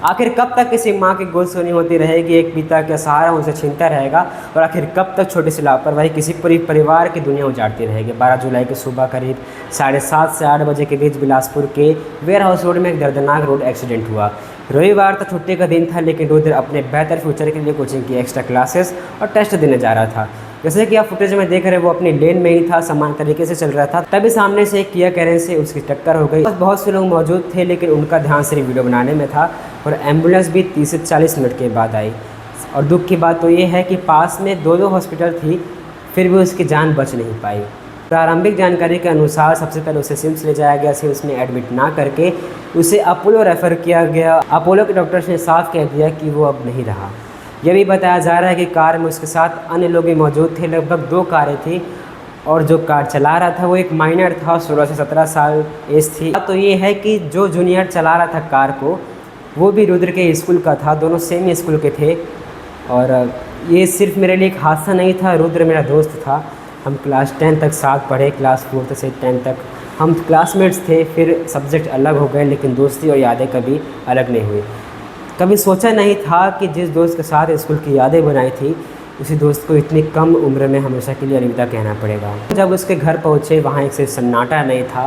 आखिर कब तक किसी माँ की गोद सोनी होती रहेगी, एक पिता का सहारा उनसे छीनता रहेगा, और आखिर कब तक छोटी सी लापरवाही किसी पूरी परिवार की दुनिया उजाड़ती रहेगी। 12 जुलाई की सुबह करीब 7:30 से 8 बजे के बीच बिलासपुर के वेयर हाउस रोड में एक दर्दनाक रोड एक्सीडेंट हुआ। रविवार तो छुट्टी का दिन था, लेकिन रुद्र अपने बेहतर फ्यूचर के लिए कोचिंग की एक्स्ट्रा क्लासेस और टेस्ट देने जा रहा था। जैसे कि आप फुटेज में देख रहे हैं, वो अपनी लेन में ही था, समान तरीके से चल रहा था, तभी सामने से एक किया कैरेन से उसकी टक्कर हो गई। बहुत से लोग मौजूद थे, लेकिन उनका ध्यान सिर्फ वीडियो बनाने में था, और एम्बुलेंस भी 30 से 40 मिनट के बाद आई। और दुख की बात तो ये है कि पास में दो हॉस्पिटल थी, फिर भी उसकी जान बच नहीं पाई। प्रारंभिक जानकारी के अनुसार सबसे पहले उसे सिम्स ले जाया गया। सिम्स में एडमिट ना करके उसे अपोलो रेफ़र किया गया। अपोलो के डॉक्टर्स ने साफ कह दिया कि वो अब नहीं रहा। यह भी बताया जा रहा है कि कार में उसके साथ अन्य लोग भी मौजूद थे। लगभग 2 कारें थी, और जो कार चला रहा था वो एक माइनर था, 16 से 17 साल एज थी। तो ये है कि जो जूनियर चला रहा था कार को, वो भी रुद्र के स्कूल का था, दोनों सेम स्कूल के थे। और ये सिर्फ मेरे लिए एक हादसा नहीं था, रुद्र मेरा दोस्त था। हम क्लास 10 तक साथ पढ़े, क्लास 4 से 10 तक हम क्लासमेट्स थे। फिर सब्जेक्ट अलग हो गए, लेकिन दोस्ती और यादें कभी अलग नहीं हुई। कभी सोचा नहीं था कि जिस दोस्त के साथ स्कूल की यादें बनाई थी, उसी दोस्त को इतनी कम उम्र में हमेशा के लिए अलविदा कहना पड़ेगा। जब उसके घर पहुँचे, वहाँ एक सिर्फ सन्नाटा नहीं था,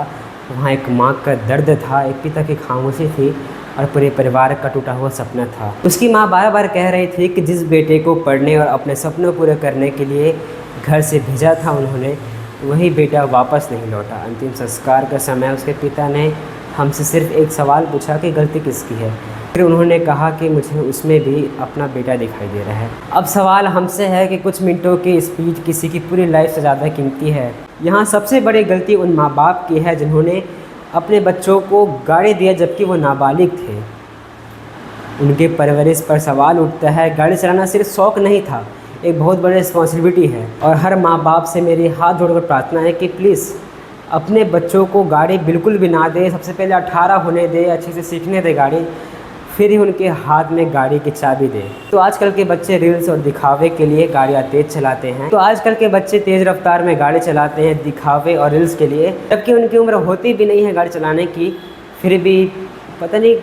वहाँ एक माँ का दर्द था, एक पिता की खामोशी थी, और पूरे परिवार का टूटा हुआ सपना था। उसकी माँ बार बार कह रही थी कि जिस बेटे को पढ़ने और अपने सपनों पूरे करने के लिए घर से भेजा था उन्होंने, वही बेटा वापस नहीं लौटा। अंतिम संस्कार का समय उसके पिता ने हमसे सिर्फ एक सवाल पूछा कि गलती किसकी है। फिर उन्होंने कहा कि मुझे उसमें भी अपना बेटा दिखाई दे रहा है। अब सवाल हमसे है कि कुछ मिनटों की स्पीड किसी की पूरी लाइफ से ज़्यादा कीमती है। यहाँ सबसे बड़ी गलती उन माँ बाप की है जिन्होंने अपने बच्चों को गाड़ी दिया जबकि वो नाबालिग थे। उनके परवरिश पर सवाल उठता है। गाड़ी चलाना सिर्फ शौक़ नहीं था, एक बहुत बड़ी रिस्पॉन्सिबिलिटी है। और हर माँ बाप से मेरी हाथ जोड़कर प्रार्थना है कि प्लीज़ अपने बच्चों को गाड़ी बिल्कुल भी ना दे। सबसे पहले 18 होने दे, अच्छे से सीखने दे गाड़ी, फिर ही उनके हाथ में गाड़ी की चाबी दे। तो आजकल के बच्चे रील्स और दिखावे के लिए गाड़ियाँ तेज़ चलाते हैं। तो आजकल के बच्चे तेज़ रफ्तार में गाड़ी चलाते हैं दिखावे और रील्स के लिए, जबकि उनकी उम्र होती भी नहीं है गाड़ी चलाने की। फिर भी पता नहीं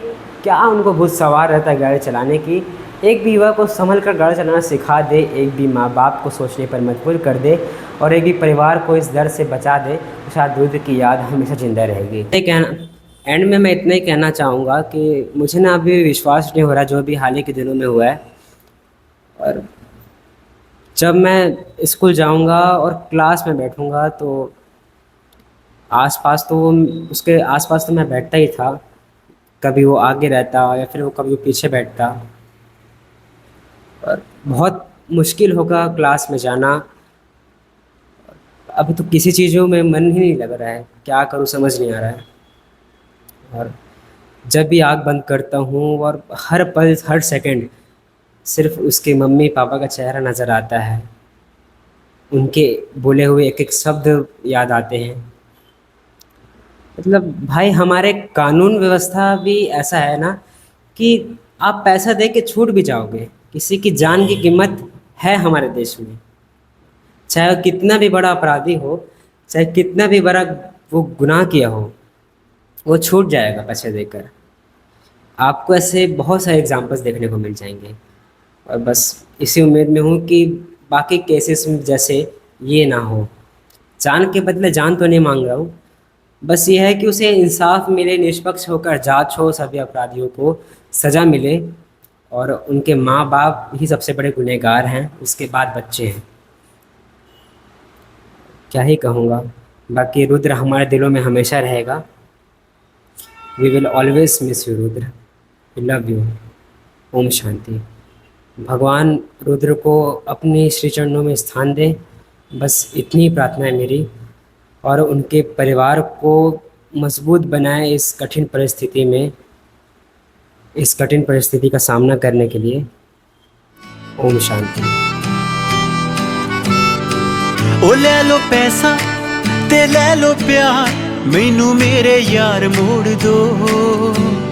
क्या उनको भूत सवार रहता है गाड़ी चलाने की। एक भी युवा को संभल कर गाड़ी चलाना सिखा दे, एक भी माँ बाप को सोचने पर मजबूर कर दे, और एक भी परिवार को इस डर से बचा दे, तो शायद रुद्र की याद हमेशा जिंदा रहेगी। एंड में मैं इतना ही कहना चाहूँगा कि मुझे ना अभी विश्वास नहीं हो रहा जो भी हाल ही के दिनों में हुआ है। और जब मैं स्कूल जाऊँगा और क्लास में बैठूँगा तो आसपास तो उसके आसपास तो मैं बैठता ही था। कभी वो आगे रहता या फिर वो कभी वो पीछे बैठता, और बहुत मुश्किल होगा क्लास में जाना। अभी तो किसी चीज़ों में मन ही नहीं लग रहा है, क्या करूँ समझ नहीं आ रहा है। और जब भी आँख बंद करता हूँ और हर पल हर सेकंड सिर्फ उसके मम्मी पापा का चेहरा नज़र आता है, उनके बोले हुए एक एक शब्द याद आते हैं। मतलब भाई हमारे कानून व्यवस्था भी ऐसा है ना कि आप पैसा दे के छूट भी जाओगे, किसी की जान की कीमत है हमारे देश में। चाहे कितना भी बड़ा अपराधी हो, चाहे कितना भी बड़ा वो गुनाह किया हो, वो छूट जाएगा पैसे देकर। आपको ऐसे बहुत सारे एग्जांपल्स देखने को मिल जाएंगे। और बस इसी उम्मीद में हूँ कि बाकी केसेस में जैसे ये ना हो। जान के बदले जान तो नहीं मांग रहा हूँ, बस ये है कि उसे इंसाफ मिले, निष्पक्ष होकर जांच हो, सभी अपराधियों को सज़ा मिले, और उनके माँ बाप ही सबसे बड़े गुनहगार हैं, उसके बाद बच्चे हैं। क्या ही कहूँगा। बाकी रुद्र हमारे दिलों में हमेशा रहेगा। We will always miss you Rudra, we love you. ओम शांति। भगवान रुद्र को अपने श्री चरणों में स्थान दें, बस इतनी प्रार्थना है मेरी। और उनके परिवार को मजबूत बनाए इस कठिन परिस्थिति में, इस कठिन परिस्थिति का सामना करने के लिए। ओम शांति। ओ ले लो पैसा ते ले लो प्यार, मैनू मेरे यार मोड़ दो।